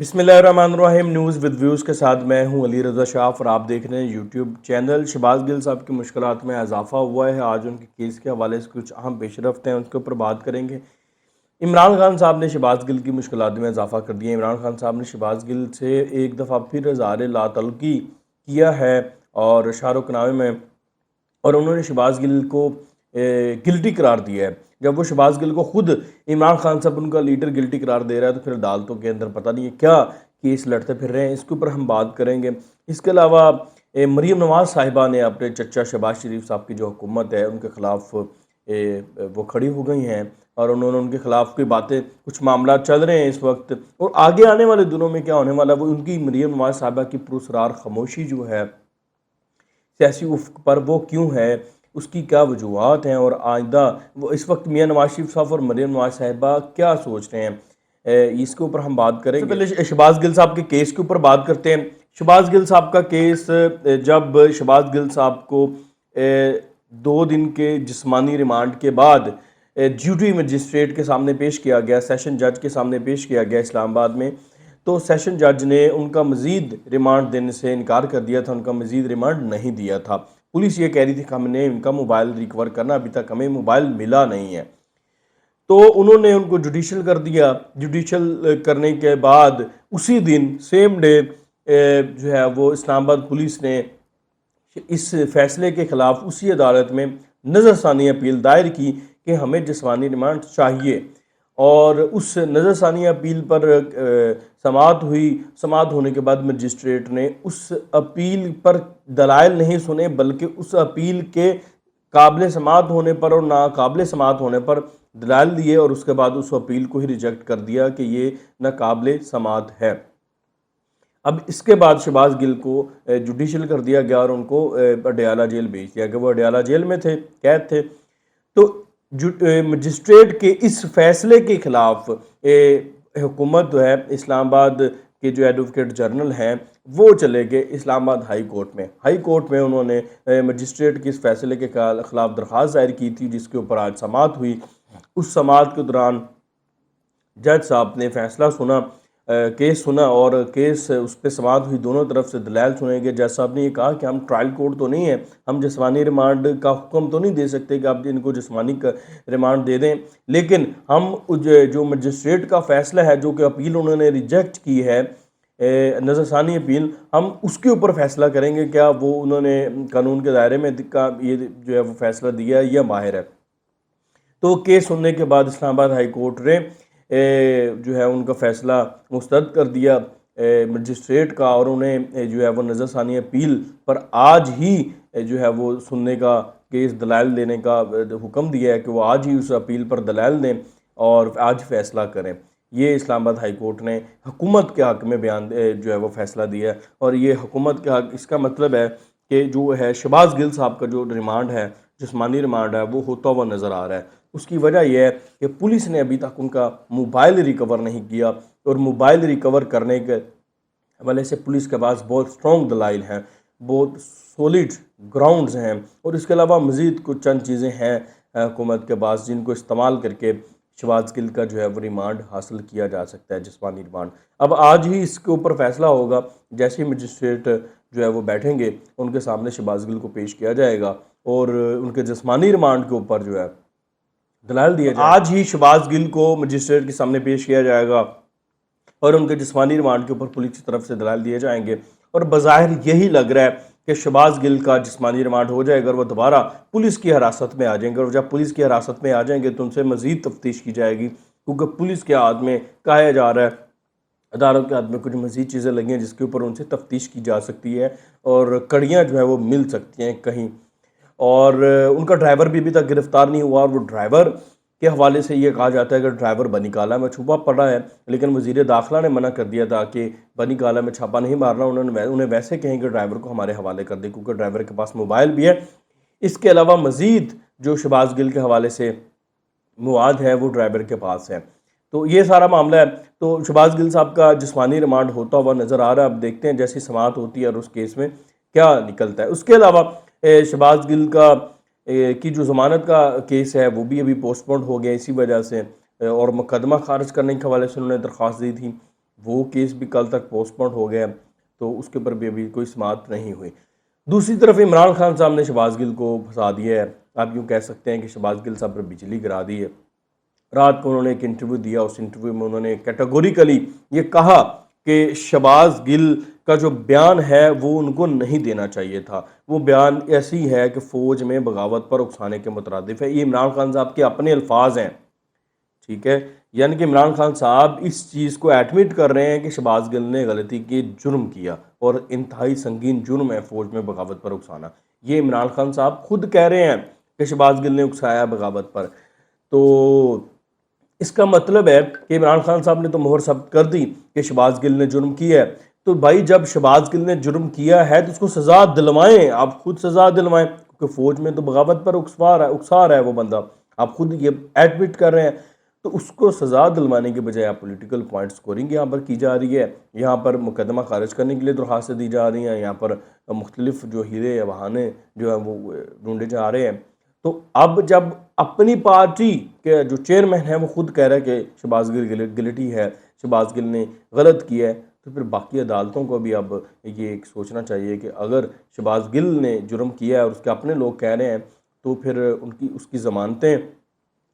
बिस्मिल्लाहिर्रहमानिर्रहीम। News with views के साथ मैं हूं अली रज़ा शाफ और आप देख रहे हैं यूट्यूब चैनल। शहबाज गिल साहब की मुश्किलात में इजाफा हुआ है। आज उनके केस के हवाले से कुछ अहम पेशरफ्त हैं, उसके ऊपर बात करेंगे। इमरान खान साहब ने शहबाज गिल की मुश्किलात में इजाफा कर दिया। इमरान खान साहब ने शहबाज गिल से एक दफ़ा फिर इज़हार लातल्लुक़ी किया है और शाहरुख नामे में, और उन्होंने शहबाज गिल को गिल्टी करार दिया है। जब वो शहबाज गिल को खुद इमरान खान साहब उनका लीडर गिल्टी करार दे रहा है, तो फिर अदालतों के अंदर पता नहीं है क्या केस लड़ते फिर रहे हैं। इसके ऊपर हम बात करेंगे। इसके अलावा मरीम नवाज़ साहिबा ने अपने चचा शहबाज शरीफ साहब की जो हुकूमत है उनके ख़िलाफ़ वो खड़ी हो गई हैं, और उन्होंने उनके ख़िलाफ़ कोई बातें, कुछ मामला चल रहे हैं इस वक्त, और आगे आने वाले दिनों में क्या होने वाला है वो उनकी मरीम नवाज़ साहिबा की पुरस्रार खामोशी जो है सियासी उफ़्क़ पर, वो क्यों है, उसकी क्या वजूहात हैं, और आइंदा वो इस वक्त मियां नवाज शरीफ साहब और मरीम नवाज साहिबा क्या सोच रहे हैं, इसके ऊपर हम बात करेंगे। पहले शहबाज गिल साहब के केस के ऊपर बात करते हैं। शहबाज गिल साहब का केस, जब शहबाज गिल साहब को 2 दिन के जिस्मानी रिमांड के बाद ड्यूटी मजिस्ट्रेट के सामने पेश किया गया, सेशन जज के सामने पेश किया गया इस्लामाबाद में, तो सेशन जज ने उनका मज़ीद रिमांड देने से इनकार कर दिया था, उनका मज़ीद रिमांड नहीं दिया था। पुलिस ये कह रही थी कि हमने उनका मोबाइल रिकवर करना, अभी तक हमें मोबाइल मिला नहीं है, तो उन्होंने उनको जुडिशल कर दिया। जुडिशल करने के बाद उसी दिन सेम डे जो है वो इस्लामाबाद पुलिस ने इस फैसले के ख़िलाफ़ उसी अदालत में नज़रसानी अपील दायर की कि हमें जिस्मानी रिमांड चाहिए, और उस नज़रसानी अपील पर समाअत हुई। समाअत होने के बाद मजिस्ट्रेट ने उस अपील पर दलाइल नहीं सुने, बल्कि उस अपील के काबिल समाअत होने पर और नाकाबिल समाअत होने पर दलाइल दिए, और उसके बाद उस अपील को ही रिजेक्ट कर दिया कि ये नाकाबिल समाअत है। अब इसके बाद शहबाज गिल को जुडिशल कर दिया गया और उनको अडयाला जेल भेज दिया गया। वो अडयाला जेल में थे, कैद थे। तो मजिस्ट्रेट के इस फैसले के ख़िलाफ़ हुकूमत जो है, इस्लामाबाद के जो एडवोकेट जनरल हैं वो चले गए इस्लामाबाद हाई कोर्ट में। हाई कोर्ट में उन्होंने मजिस्ट्रेट के इस फैसले के ख़िलाफ़ दरख्वास्त दायर की थी, जिसके ऊपर आज समाअत हुई। उस समाअत के दौरान जज साहब ने फ़ैसला सुना, केस सुना, और केस उस पर समाअत हुई, दोनों तरफ से दलाइल सुने गए। जज साहब ने ये कहा कि हम ट्रायल कोर्ट तो नहीं है, हम जिस्मानी रिमांड का हुक्म तो नहीं दे सकते कि आप इनको जिस्मानी रिमांड दे दें, लेकिन हम जो मजिस्ट्रेट का फ़ैसला है, जो कि अपील उन्होंने रिजेक्ट की है, नज़रसानी अपील, हम उसके ऊपर फ़ैसला करेंगे क्या वो उन्होंने कानून के दायरे में का ये जो है वो फ़ैसला दिया है या बाहर है। तो केस सुनने के बाद इस्लामाबाद हाई कोर्ट ने जो है उनका फ़ैसला मुस्तरद कर दिया मजिस्ट्रेट का, और उन्हें जो है वो नज़रसानी अपील पर आज ही जो है वो सुनने का, केस दलाइल देने का हुक्म दिया है कि वो आज ही उस अपील पर दलाइल दें और आज फ़ैसला करें। ये इस्लामाबाद हाई कोर्ट ने हुकूमत के हक़ में बयान जो है वो फ़ैसला दिया है, और ये हुकूमत के हक़, इसका मतलब है कि जो है शहबाज गिल साहब का जो रिमांड है, जिस्मानी रिमांड है, वो होता हुआ नज़र आ रहा है। उसकी वजह यह है कि पुलिस ने अभी तक उनका मोबाइल रिकवर नहीं किया, और मोबाइल रिकवर करने के हवाले से पुलिस के पास बहुत स्ट्रॉन्ग दलाइल हैं, बहुत सॉलिड ग्राउंड्स हैं, और इसके अलावा मज़ीद कुछ चंद चीज़ें हैं हुकूमत के पास जिनको इस्तेमाल करके शहबाज गिल का जो है वो रिमांड हासिल किया जा सकता है, जिस्मानी रिमांड। अब आज ही इसके ऊपर फ़ैसला होगा। जैसे ही मजिस्ट्रेट जो है वो बैठेंगे, उनके सामने शहबाज गिल को पेश किया जाएगा, और उनके जिस्मानी रिमांड के ऊपर जो है दलाइल दिए जाए। आज ही शहबाज गिल को मजिस्ट्रेट के सामने पेश किया जाएगा, और उनके जिस्मानी रिमांड के ऊपर पुलिस की तरफ से दलाइल दिए जाएंगे, और बज़ाहिर यही लग रहा है कि शहबाज गिल का जिस्मानी रिमांड हो जाएगा और वो दोबारा पुलिस की हिरासत में आ जाएंगे, और जब पुलिस की हिरासत में आ जाएंगे तो उनसे मज़ीद तफ्तीश की जाएगी, क्योंकि पुलिस के हाथ में कहा जा रहा है, अदालत के हाथ में कुछ मज़ीद चीज़ें लगी हैं जिसके ऊपर उनसे तफ्तीश की जा सकती है, और कड़ियाँ जो है वो मिल सकती हैं कहीं। और उनका ड्राइवर भी अभी तक गिरफ़्तार नहीं हुआ, और वो ड्राइवर के हवाले से ये कहा जाता है कि ड्राइवर बनी काला में छुपा पड़ा है, लेकिन वज़ीर दाखिला ने मना कर दिया था कि बनी काला में छापा नहीं मारना, उन्हें वैसे कहें कि ड्राइवर को हमारे हवाले कर दें, क्योंकि ड्राइवर के पास मोबाइल भी है। इसके अलावा मज़ीद जो शहबाज गिल के हवाले से मवाद है वो ड्राइवर के पास है। तो ये सारा मामला है। तो शहबाज गिल साहब का जिस्मानी रिमांड होता हुआ नज़र आ रहा है। अब देखते हैं जैसी समाअत होती है और उस केस में क्या निकलता है। उसके अलावा शहबाज गिल का की जो ज़मानत का केस है वो भी अभी पोस्टपोन हो गया इसी वजह से, और मुकदमा खारिज करने के हवाले से उन्होंने दरख्वास्त दी थी। وہ کیس بھی کل تک پوسٹ پون ہو گیا، تو اس کے اوپر بھی ابھی کوئی سماعت نہیں ہوئی۔ دوسری طرف عمران خان صاحب نے شہباز گل کو پھنسا دیا ہے، آپ یوں کہہ سکتے ہیں کہ شہباز گل صاحب پر بجلی گرا دی ہے۔ رات کو انہوں نے ایک انٹرویو دیا، اس انٹرویو میں انہوں نے کیٹیگوریکلی یہ کہا کہ شہباز گل کا جو بیان ہے وہ ان کو نہیں دینا چاہیے تھا، وہ بیان ایسی ہے کہ فوج میں بغاوت پر اکسانے کے مترادف ہے۔ یہ عمران خان صاحب کے اپنے الفاظ ہیں، ٹھیک ہے، یعنی کہ عمران خان صاحب اس چیز کو ایڈمٹ کر رہے ہیں کہ شہباز گل نے غلطی کی، جرم کیا، اور انتہائی سنگین جرم ہے فوج میں بغاوت پر اکسانا۔ یہ عمران خان صاحب خود کہہ رہے ہیں کہ شہباز گل نے اکسایا بغاوت پر۔ تو اس کا مطلب ہے کہ عمران خان صاحب نے تو مہر ثبت کر دی کہ شہباز گل نے جرم کیا ہے، تو بھائی جب شہباز گل نے جرم کیا ہے تو اس کو سزا دلوائیں، آپ خود سزا دلوائیں، کیونکہ فوج میں تو بغاوت پر اکسا رہا ہے وہ بندہ، آپ خود یہ ایڈمٹ کر رہے ہیں، تو اس کو سزا دلوانے کے بجائے آپ پولیٹیکل پوائنٹ سکورنگ یہاں پر کی جا رہی ہے، یہاں پر مقدمہ خارج کرنے کے لیے درخواستیں دی جا رہی ہیں، یہاں پر مختلف جو ہیرے یا بہانے جو ہیں وہ ڈھونڈے جا رہے ہیں۔ تو اب جب اپنی پارٹی کے جو چیئرمین ہے وہ خود کہہ رہا ہے کہ شہباز گل گلٹی ہے، شہباز گل نے غلط کیا ہے، تو پھر باقی عدالتوں کو بھی اب یہ ایک سوچنا چاہیے کہ اگر شہباز گل نے جرم کیا ہے اور اس کے اپنے لوگ کہہ رہے ہیں، تو پھر اس کی ضمانتیں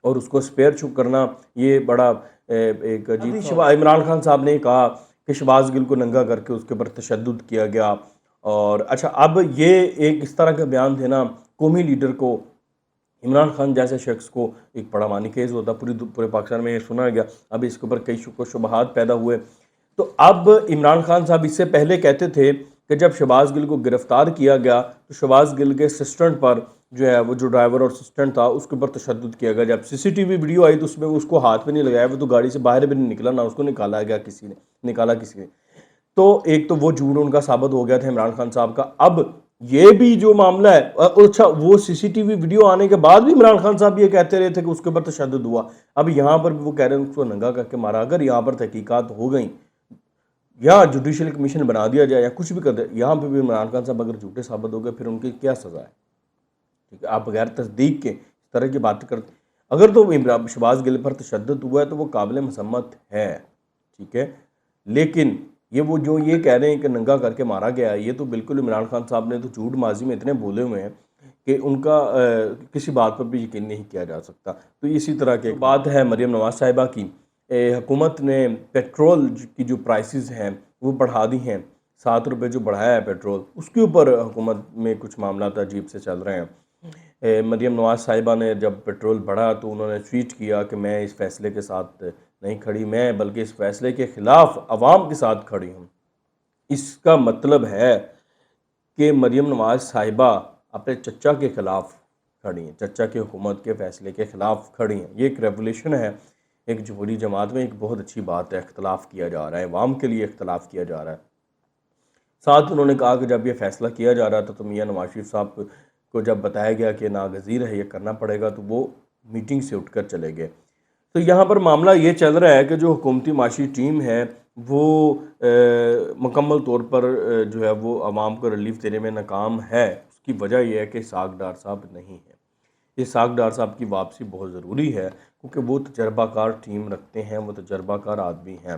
اور اس کو اسپیئر چک کرنا یہ بڑا ایک عجیب۔ عمران خان صاحب نے کہا کہ شہباز گل کو ننگا کر کے اس کے اوپر تشدد کیا گیا، اور اچھا اب یہ ایک اس طرح کا بیان دینا قومی لیڈر کو، عمران خان جیسے شخص کو ایک بڑا معنی خیز ہوتا، پورے پاکستان میں یہ سنا گیا، اب اس کے اوپر کئی شک و شبہات پیدا ہوئے۔ تو اب عمران خان صاحب اس سے پہلے کہتے تھے کہ جب شہباز گل کو گرفتار کیا گیا تو شہباز گل کے اسسٹنٹ پر جو ہے وہ جو ڈرائیور اور اسسٹنٹ تھا اس کے اوپر تشدد کیا گیا، جب سی سی ٹی وی ویڈیو آئی تو اس میں اس کو ہاتھ پہ نہیں لگایا، وہ تو گاڑی سے باہر بھی نہیں نکلا، نہ اس کو نکالا گیا کسی نے۔ تو ایک تو وہ جھوٹ ان کا ثابت ہو گیا تھا عمران خان صاحب کا۔ اب یہ بھی جو معاملہ ہے، اچھا وہ سی سی ٹی وی ویڈیو آنے کے بعد بھی عمران خان صاحب یہ کہتے رہے تھے کہ اس کے اوپر تشدد ہوا، اب یہاں پر بھی وہ کہہ رہے ہیں اس کو ننگا کر کے مارا۔ اگر یہاں پر تحقیقات ہو گئیں یا جوڈیشل کمیشن بنا دیا جائے یا کچھ بھی کر دے، یہاں پہ بھی عمران خان صاحب اگر جھوٹے ثابت ہو گئے پھر ان کی کیا سزا ہے؟ ٹھیک ہے، آپ بغیر تصدیق کے اس طرح کی باتیں کرتے، اگر تو شہباز گل پر تشدد ہوا ہے تو وہ قابل مذمت ہے، ٹھیک ہے، لیکن وہ جو یہ کہہ رہے ہیں کہ ننگا کر کے مارا گیا ہے، یہ تو بالکل عمران خان صاحب نے تو جھوٹ ماضی میں اتنے بولے ہوئے ہیں کہ ان کا کسی بات پر بھی یقین نہیں کیا جا سکتا۔ تو اسی طرح کی بات ہے مریم نواز صاحبہ کی، حکومت نے پیٹرول کی جو پرائسز ہیں وہ بڑھا دی ہیں، 7 روپے جو بڑھایا ہے پیٹرول، اس کے اوپر حکومت میں کچھ معاملات عجیب سے چل رہے ہیں۔ مریم نواز صاحبہ نے جب پیٹرول بڑھا تو انہوں نے ٹویٹ کیا کہ میں اس فیصلے کے ساتھ نہیں کھڑی، میں بلکہ اس فیصلے کے خلاف عوام کے ساتھ کھڑی ہوں۔ اس کا مطلب ہے کہ مریم نواز صاحبہ اپنے چچا کے خلاف کھڑی ہیں، چچا کی حکومت کے فیصلے کے خلاف کھڑی ہیں۔ یہ ایک ریولیوشن ہے، ایک جمہوری جماعت میں ایک بہت اچھی بات ہے، اختلاف کیا جا رہا ہے، عوام کے لیے اختلاف کیا جا رہا ہے۔ ساتھ انہوں نے کہا کہ جب یہ فیصلہ کیا جا رہا تھا تو میاں نواز شریف صاحب کو جب بتایا گیا کہ ناگزیر ہے یہ کرنا پڑے گا تو وہ میٹنگ سے اٹھ کر چلے گئے۔ تو یہاں پر معاملہ یہ چل رہا ہے کہ جو حکومتی معاشی ٹیم ہے وہ مکمل طور پر جو ہے وہ عوام کو ریلیف دینے میں ناکام ہے۔ اس کی وجہ یہ ہے کہ اسحاق ڈار صاحب نہیں ہے۔ اسحاق ڈار صاحب کی واپسی بہت ضروری ہے کیونکہ وہ تجربہ کار ٹیم رکھتے ہیں، وہ تجربہ کار آدمی ہیں۔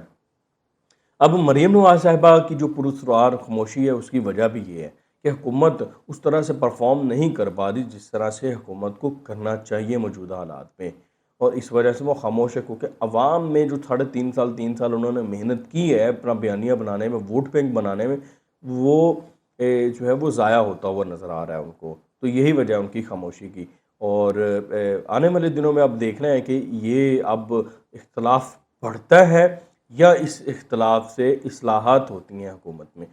اب مریم نواز صاحبہ کی جو پراسرار خاموشی ہے اس کی وجہ بھی یہ ہے کہ حکومت اس طرح سے پرفارم نہیں کر پا رہی جس طرح سے حکومت کو کرنا چاہیے موجودہ حالات میں، اور اس وجہ سے وہ خاموش ہے، کیونکہ عوام میں جو 3.5 سال انہوں نے محنت کی ہے اپنا بیانیہ بنانے میں، ووٹ بینک بنانے میں، وہ جو ہے وہ ضائع ہوتا ہوا نظر آ رہا ہے ان کو۔ تو یہی وجہ ہے ان کی خاموشی کی، اور آنے والے دنوں میں اب دیکھنا ہے کہ یہ اب اختلاف بڑھتا ہے یا اس اختلاف سے اصلاحات ہوتی ہیں حکومت میں۔